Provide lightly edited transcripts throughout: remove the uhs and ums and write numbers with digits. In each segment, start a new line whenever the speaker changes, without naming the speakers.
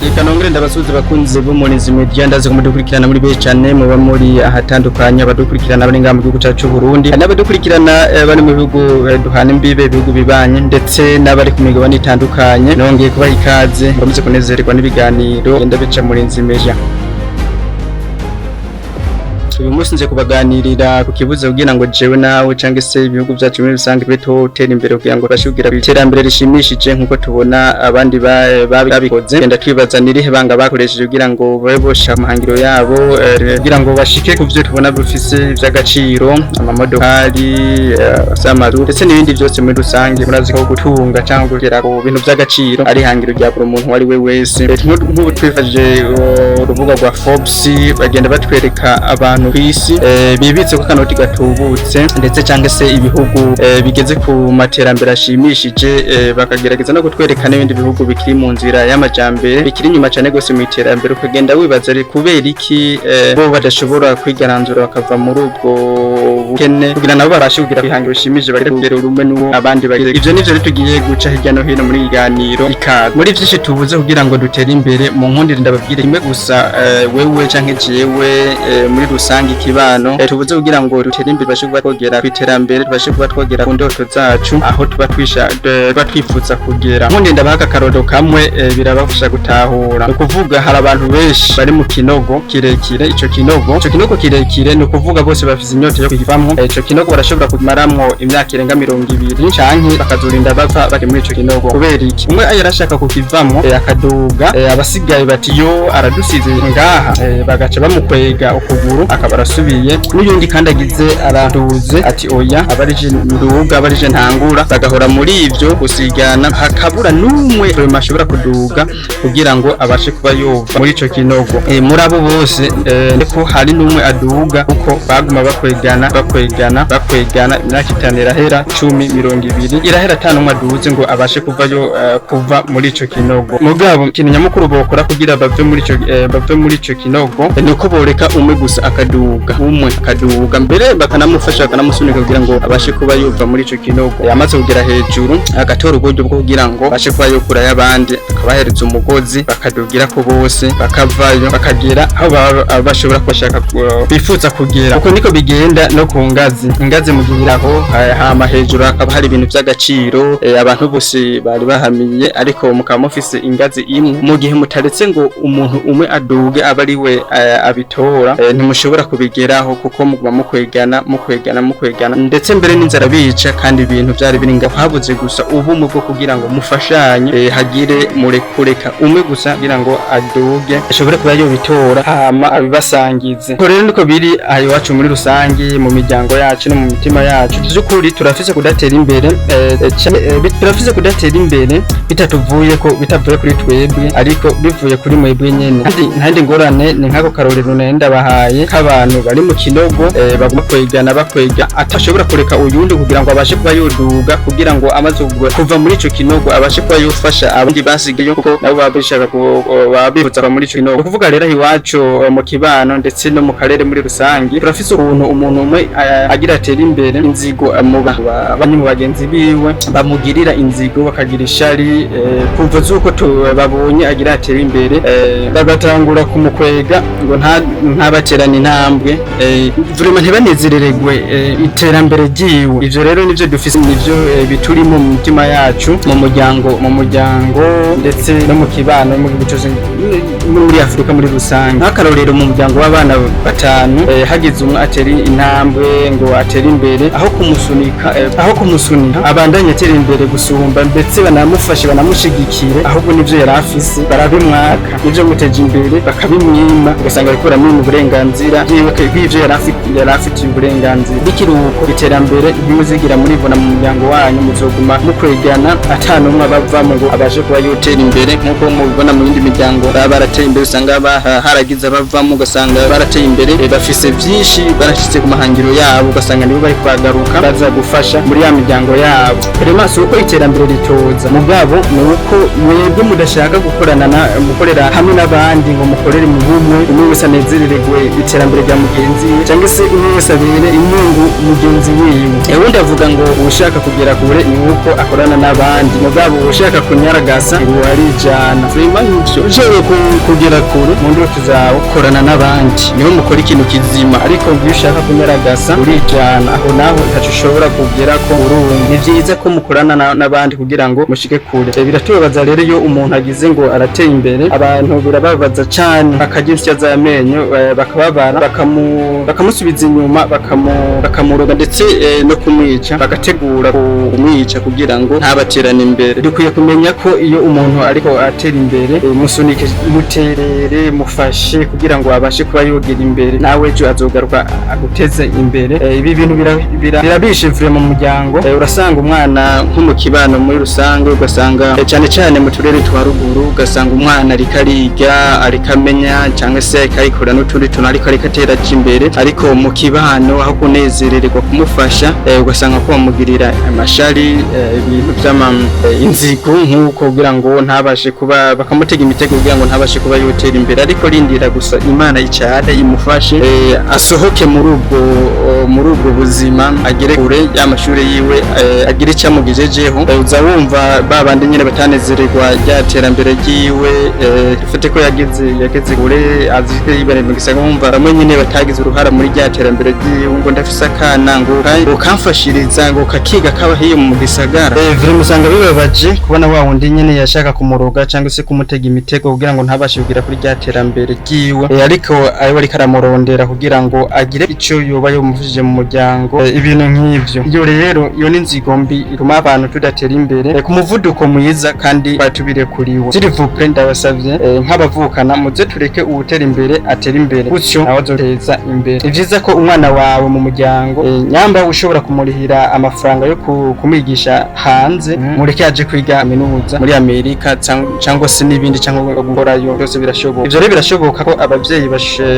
Reka nongere ndabasuze bakunze bo muri Media ndaze kumudukurikirana muri beje cyane muba muri ahatandukanye abadukurikirana bari ngaha mu gihugu cyacu Burundi n'abadukurikirana bari mu bihugu duhana imbibe ibihugu bibanye ndetse n'abari ku migabane itandukanye nongeye kubaha ikaze bamuze kunezererwa n'ibiganiro ndabica muri Media. Uyu munsi nje kubaganirira ku kibuze kugira ngo jewe nawe canke se ibihugu byacu muri rusange bitotera imbere kugira ngo bashugira iterambere rishimishije nkuko tubona abandi babikoze genda twibaza nirihe banga bakoresheje kugira ngo babe bosha amahangiro yabo kugira ngo bashike ku byo tubona bifise by'agaciro amamodokari samaru ndetse n'ibindi byose muri rusange murazi ko gutunga cyangwa kugera ku bintu by'agaciro ari hangiro rya buri muntu wari we wese nk'ubu twifaje urubuga rwa Forbes bagenda batwereka abantu kwisi bibitse ko kanoti gatubutse ndetse cyangwa se ibihugu bigeze ku materambere ashimishije bakagerageza no kutwerekana ibindi bihugu bikiri mu nzira y'amajambere bikiri nyuma cyane gose mu iterambere ukagenda wibaza ari kubera iki bo badashobora kwigaranzura bakava muri ubwo bukene kugira nabo barashe kugira bihangiro bishimije bagere kugera urumwe n'uwo abandi bageze ivyo nivyo tugiye guca hirya no hino muri iganiro ikaze muri vyinshi tubuze kugira ngo dutere imbere mu nkundire ndababwire imwe gusa wewe canke jewe muri rusange ikibano tubuze kugira ngo dutere imbere bashe kuba twogera kwiterambere bashe kuba twogera ku ndoto zacu aho tuba twifuza kugera nkundire ndabaka karodo kamwe birabafasha gutahura no kuvuga hari abantu benshi bari mu kinogo kirekire ico kinogo kirekire no kuvuga bose bafise inyota yo kivamwo ico kinogo barashobora kumaramwo imyaka irenga 20 canke bakazurinda bapfa bari muri ico kinogo kubera iki umwe yarashaka kukivamwo akaduga abasigaye bati yo aradusize ngaha bagaca bamukwega ukuguru akabarasubiye n'uyundi kandi agize araduze ati oya abarije nduga abarije ntangura bagahora muri ivyo gusigana hakabura numwe mashobora kuduga kugira ngo abashe kuba yova muri ico kinogo muri abo bose ndiko hari numwe aduga uko baguma bakwegana imyaka 5 irahera 10 irahera 5 aduze ngo abashe kuva muri ico kinogo mugabo ikintu nyamukuru bokora kugira bave muri ico kinogo nuko boreka umwe gusa akaduga mbere bakanamufasha bakanamusunika kugira ngo abashe kuba yuva muri ico kinogo yamaze kugera hejuru agatora uburyo bwo kugira ngo abashe kuba yokura y'abandi akabahereza umugozi bakadugira ko bose bakavayo bakagera aho bashobora kubashaka bifuza kugera uko niko bigenda no ku ngazi mu gihiraho hama hejuru akaba hari ibintu by'agaciro abantu bose bari bahamiye ariko mukaba mufise ingazi imwe mu gihe mutaretse ngo umuntu umwe aduge abari we abitora ntimushobora kubigeraho kuko muguma mukwegana ndetse mbere n'inzara bica kandi ibintu byari biringa habuze gusa ubumwe bwo kugira ngo mufashanye hagire murekureka umwe gusa kugira ngo aduge ashobore kuba yo bitora hama abibasangize ko rero niko biri aho iwacu muri rusange mu miryango yacu no mu mitima yacu by'ukuri turafise kudatera imbere bitatuvuye ko bitavuye kuri twebwe ariko bivuye kuri mwebwe nyene ntandi ngorane ni nkako karorero nenda bahaye k'abantu bari mu kinogo baguma bakwega atashobora kureka uyundi kugira ngo abashe kuba yoduga kugira ngo amaze kuva muri ico kinogo abashe kuba yofasha abandi basigaye kuko nabo babishaka babifuza muri ico kinogo kuvuga rero iwacu mu kibano ndetse no mu karere muri rusange turafise umuntu umwe agira atera imbere inzigo abanyi mu bagenzi biwe bamugirira inzigo bakagira ishari kumva zuko babonye agira atera imbere bagatangura kumukwega ngo ntabaterana intambwe vraiment ntibanezerererwe iterambere ryiwe ivyo rero nivyo dufise nivyo bituri mu mutima yacu mu muryango ndetse no mu kibano mu gihugu cyose muri Afrika muri rusange akarorero mu muryango w'abana batanu hagize umwe ateri intambwe ngo ateri imbere aho kumusunika abandanye atera imbere gusumba ndetse banamufashe banamushigikire ahubwo nivyo yarafise barabimwaka nivyo muteje imbere bakabimwima ugasanga bikuramo mu burenganzira bw'ivyo yarafite uburenganzira bikiruko iterambere ntimuzigira muri bona mu muryango wanyu muzoguma mukwegana atanumwe abavamo ngo abashe kuba yotera imbere nkuko mubibona mu yindi miryango barateye imbere usanga haragize abavamo ugasanga barateye imbere bafise byinshi barashitse ku mahangiro yabo ugasanga nibo bari kwagaruka baza gufasha muri ya miryango yabo vraiment uko iterambere ritoza mugabo nuko mwebwe mudashaka gukorera hamwe n'abandi ngo mukorere mu bumwe umwe wese anezerererwe iterambere iterambere rya mugenzi we cyangwa se umwe wese abere inyungu mugenzi wiwe. Ubundi avuga ngo ushaka kugera kure ni uko akorana n'abandi, mugabo ushaka kunyaragasa ngo arijana. Ushaka kugera kure mu ndoto zawe ukorana n'abandi niho mukora ikintu kizima, ariko iyo ushaka kunyaragasa urijana, aho naho ntaco ushobora kugera ko urumva. Ni vyiza ko mukorana n'abandi kugira ngo mushike kure. Biratubabaza rero iyo umuntu agize ngo arateye imbere, abantu birababaza cane, bakagira isya z'amenyo, bakababara, bakamusubiza inyuma, bakamuroga ndetse no kumwica, bagategura kumwica kugira ngo ntabaterane imbere. Dukwiye kumenya ko iyo umuntu ariko atera imbere, musunike, muterere, mufashe kugira ngo abashe kuba yogera imbere, nawe ejo azogaruka aguteze imbere. Ibi bintu birabishe vure mu muryango. Urasanga umwana nko mu kibano muri rusange, ugasanga cyane cyane mu turere twa ruguru, ugasanga umwana ariko ariga, ariko amenya cyangwa se akayikora n'utundi tuntu, ariko atera imbere, ariko mu kibano aho kunezererwa kumufasha, ugasanga ko bamugirira amashari, ibintu inzigo nk'uko kugira ngo ntabashe kuba, bakamutega imitego kugira ngo ntabashe kuba yotera imbere. Ariko rindira gusa Imana icade imufashe, asohoke muri ubwo buzima, agere kure y'amashuri yiwe, agire icyamugejejeho. Uza wumva babandi nyine batanezererwa rya terambere ryiwe, dufite ko yageze kure, azike ibare mu gisagara, wumva bamwe nyine batagize uruhara muri rya terambere ryiwe, ngo ndafise akana ngo kamfashiriza ngo kakiga kaba hiyo mu gisagara. Vire musanga bibabaje kubona wa wundi nyine yashaka kumuroga cyangwa se kumutega imitego kugira ngo ntabashe kugira kuri rya terambere ryiwe, ariko ayo bari karamurondera kugira ngo agire ico yoba yomufashije mu muryango. Ibintu nk'ivyo iyo rero iyo ni inzigo mbi ituma abantu tudatera imbere ku muvuduko mwiza kandi batubire kuriwe. S'il vous plaît, ndabasavye nk'abavukana muze tureke uwutera imbere atera imbere, gutyo nawe azoteza imbere. Ni vyiza ko umwana wawe mu muryango nyamba ushobora kumurihira amafaranga yo kumwigisha hanze, mureke aje kwiga kaminuza muri Amerika cyangwa se n'ibindi, cyangwa gukorayo, byose birashoboka. Ivyo rero birashoboka ko abavyeyi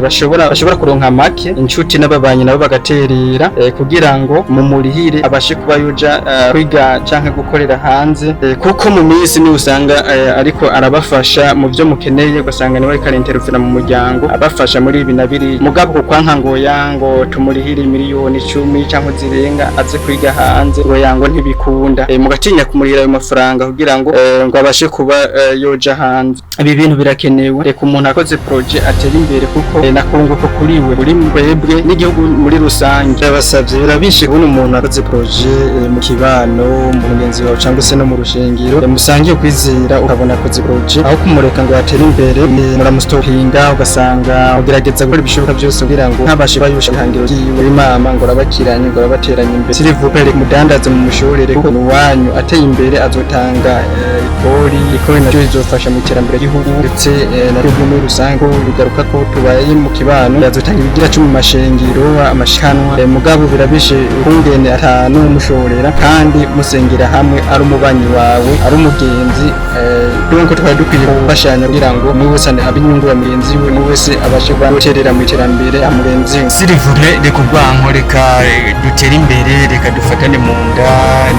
bashobora kuronka make, inshuti n'ababanyi nabo bagaterera kugira ngo mumurihire abashe kuba yoja kwiga canke gukorera hanze, kuko mu minsi ni usanga ariko arabafasha mu byo mukeneye, ugasanga niwe ariko arinterfera mu muryango abafasha muri ibi na biri, mugabo ko kwanka ngo yango tumurihire miliyoni 10 cyangwa zirenga aze kwiga hanze, ngo yango ntibikunda. Mugatinya kumurihira ayo mafaranga kugira ngo abashe kuba yoja hanze. Ibi bintu birakenewe, reka umuntu akoze projet atera imbere, kuko nakunguko kuriwe muri mwebwe n'igihugu muri rusange. Abasavye birabishe kubona umuntu akoze projet mu kibano, mu mugenzi wawe cyangwa se no mu rushengero, musangiye kwizera, ukabona akoze projet, aho kumureka ngo atere imbere muramustopinga, ugasanga ugerageza gukora ibishoboka byose kugira ngo ntabashe bayusha ihangiro ryiwe. Mama ngo arabakiranye, ngo arabateranye imbere. S'il vous plaît, mudandaze mu mushorere, kuko wanyu ateye imbere azotanga ikori nacyo izofasha mu iterambere ry'igihugu ndetse na ryo muri rusange. Bigaruka ko tubaye mu kibano, yazotanga ibigira cyo mu mashengero, amashikanwa. Mugabo birabishe kungene atanu umushorera kandi musengera hamwe, ari umubanyi wawe, ari umugenzi. Donc twari dukwiye gufashanya kugira ngo umwe wese abinyungu ya mugenzi we, umwe wese abashe guterera mu iterambere amurenzi. S'il vous plaît, reka urwanko, reka dutere imbere, reka dufatane mu nda,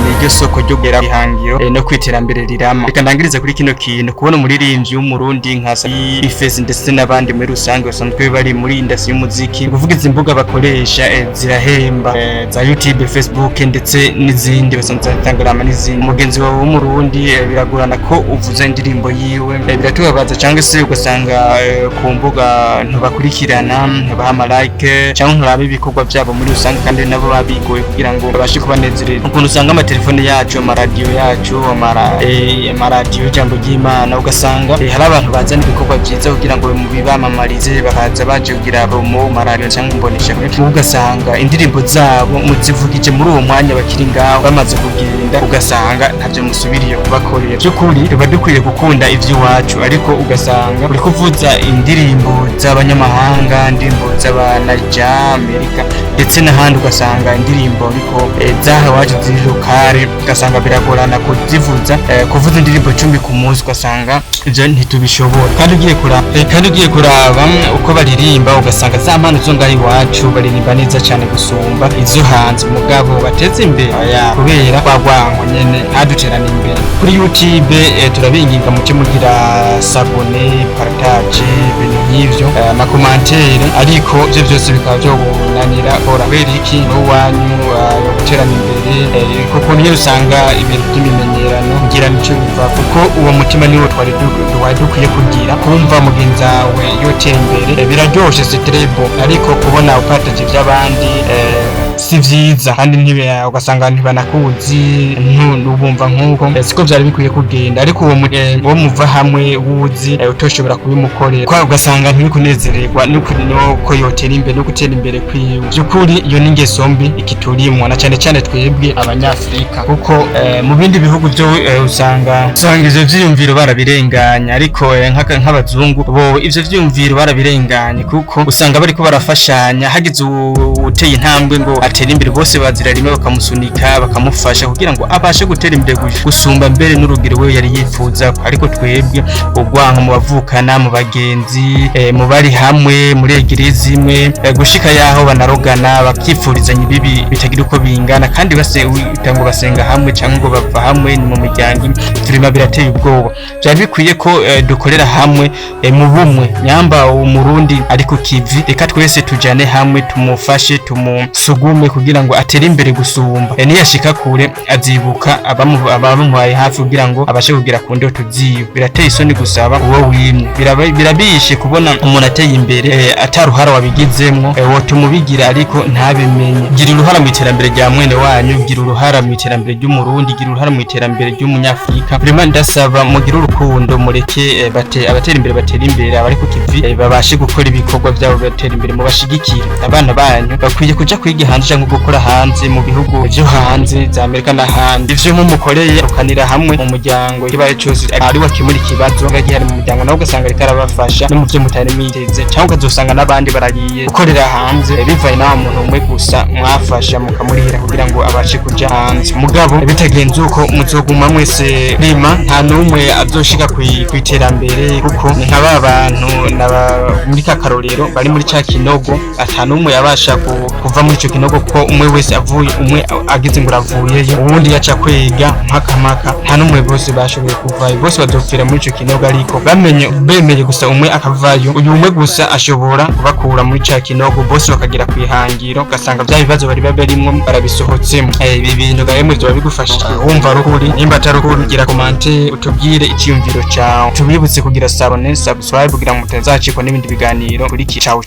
niryo soko ryo kugera ihangiro no kwiterambere rirama. Reka ndangiriza kuri kino kintu, kubona umuririmbyi w'umurundi nka Ifezi ndetse n'abandi muri rusange basanzwe bari muri industry y'umuziki, kuvuga izi mbuga bakoresha zirahemba, za YouTube, Facebook ndetse n'izindi, basanzwe Instagram n'izindi. Umugenzi wawe w'umurundi biragorana ko uvuza indirimbo yiwe, biratubabaza cyangwa se ugasanga ku mbuga ntubakurikirana, ntubaha like cyangwa nturabe ibikorwa byabo muri rusange, kandi nabo babigoye kugira ngo babashe kubanezereza. Ukuntu usanga amatelefone yacu, amaradiyo yacu, amaradiyo Jambo ry'Imana, ugasanga hari abantu bazana ibikorwa byiza kugira ngo bibamamarize, bakaza baje kugira abo mu maradiyo cyangwa mbonesha kure, ugasanga indirimbo zabo muzivugije muri uwo mwanya bakiri ngaho bamaze kugenda, ugasanga ntabyo musubiriye kubakorera. By'ukuri tuba dukwiye gukunda iby'iwacu, ariko ugasanga uri kuvuza indirimbo z'abanyamahanga, indirimbo z'abanaja Amerika,
ndetse n'ahandi ugasanga indirimbo ariko zaha wacu ziri lokale ugasanga biragorana kuvuza indirimbo 10 ku munsi ugasanga ivyo ntitubishobora kandi ugiye kuraba uko baririmba ugasanga za mpano zo ngaho iwacu baririmba neza cyane gusumba izo hanze mugabo bateze imbere kubera kwagwango nyene aducerana imbere kuri YouTube turabinginga muke mugira sabone partage ibintu nk'ivyo na commentaire ariko ivyo byose bikaba byo bunanira bora beriki no wanyu yo gucerana imbere kuko niyo usanga ibintu by'imenyerano ngira nico biva kuko uwo mutima niwo twari dukwiye kugira kumva mugenzi wawe yotera imbere biraryoshe sitrebo ariko kubona upataje by'abandi si vyiza kandi ugasanga ntibanakuzi ntubumva nkuko siko byari bikwiye kugenda ariko uwo muva hamwe wuzi utoshobora kubimukorera kwa ugasanga ntibikunezererwa nuko yotera imbere no gutera imbere kwiwe byukuri iyo ni ingeso mbi ikiturimwa na cyane twebwe abanyafrika kuko mu bindi bihugu byo usanga ivyo vyiyumviro barabirenganya ariko nk'abazungu bo ivyo vyiyumviro barabirenganya kuko usanga bariko barafashanya hagize uteye intambwe ngo atera imbere bose bazira rimwe bakamusunika bakamufasha kugira ngo abashe gutera imbere gusumba mbere n'urugero we yari yifuza ariko twebwe ugwanka mu bavukana mu bagenzi mu bari hamwe muri eglise imwe gushika yaho banarogana bakifurizanya ibibi bitagira uko bingana kandi ngo basenga hamwe cyangwa ngo bava hamwe ni mu miryango turima birateye ubwoba byari bikwiye ko dukorera hamwe mu bumwe nyamba umurundi ariko kivi reka twese tujane hamwe tumufashe tumusugume kugira ngo atere imbere gusumba niyashika kure azibuka abamuhaye hafi kugira ngo abashe kugira ku ndoto ziwe birateye isoni gusaba uwo wimwe birabishe kubona umuntu ateye imbere ataruhara wabigizemwo wotumubigira ariko ntabimenye gira uruhara mu iterambere rya mwene wanyu gira uruhara mu iterambere ry'umurundi gira uruhara mu iterambere ry'umunyafrika vraiment ndasaba mugira urukundo mureke abatera imbere batera imbere abari ku kivi babashe gukora ibikorwa byabo batera imbere mu bashigikira abana banyu bakwiye kuja kwiga hanze cyangwa gukora hanze mu bihugu byo hanze za Amerika n'ahandi ivyo mukoreye ukanira hamwe mu muryango kibaye cyose ari wakimuri kibazo ngagihari mu muryango nawe ugasanga ari karabafasha no mu byo mutane miteze cyangwa ukazosanga nabandi baragiye gukorera hanze bivaye nawo muntu umwe gusa mwafasha mukamurihira kugira ngo abashe kuja hanze mugabo bitagenze uko muzoguma mwese rima nta numwe azoshika kwiterambere kuko ni nk'aba bantu muri kakarorero bari muri ca kinogo atanumwe yabasha kuva muri ico kinogo ko umwe wese avuye umwe agize ngo ravuyeyo ubundi yaca kwega mpaka nta numwe bose bashoboye kuvayo bose badopfira muri ico kinogo ariko bemeye gusa umwe akavayo uyu umwe gusa ashobora kubakura muri ca kinogo bose bakagira kwihangiro ugasanga bya bibazo bari barimwo barabisohotsemo ibi bintu gahe byo bigufasha wumva ruhuri nimba ataruhuri gira commentaire utubwire icyumviro cyawe tubibutse kugira sabone subscribe kugira ngo mutazacikwa n'ibindi biganiro kuri ciao